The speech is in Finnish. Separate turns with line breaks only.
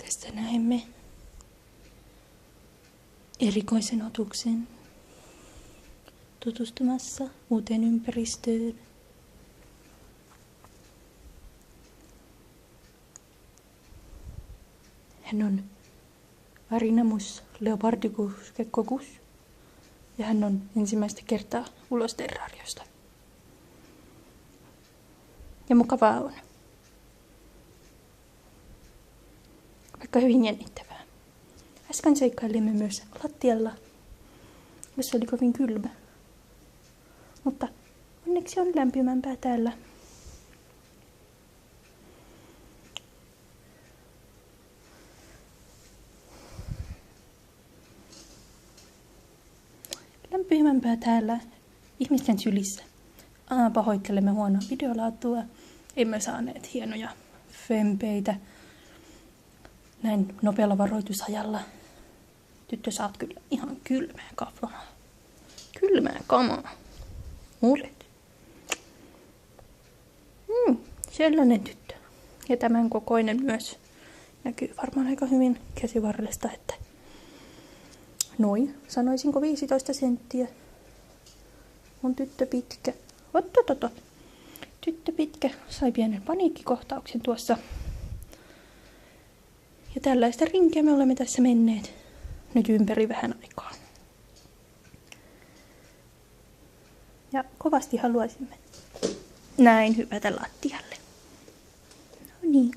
Tässä näemme erikoisen otuksen tutustumassa uuteen ympäristöön. Hän on Arinamus leopardicus geckocus ja hän on ensimmäistä kertaa ulos terraariosta. Ja mukavaa on. Vaikka hyvin jännittävää. Äsken seikkailimme myös lattialla, jossa oli kovin kylmä. Mutta onneksi on lämpimämpää täällä. Lämpimämpää täällä ihmisten sylissä. Pahoittelemme huonoa videolaatua. Emme saaneet hienoja fempeitä näin nopealla varoitusajalla. Tyttö, sä oot kyllä ihan kylmää kamaa. Kylmää kamaa. Olet. Sellainen tyttö. Ja tämän kokoinen myös. Näkyy varmaan aika hyvin käsivarresta, että noin, sanoisinko 15 senttiä. On tyttö pitkä. Otto. Tyttö pitkä sai pienen paniikkikohtauksen tuossa. Ja tällaista rinkiä me olemme tässä menneet nyt ympäri vähän aikaa. Ja kovasti haluaisimme näin hypätä lattialle. No niin.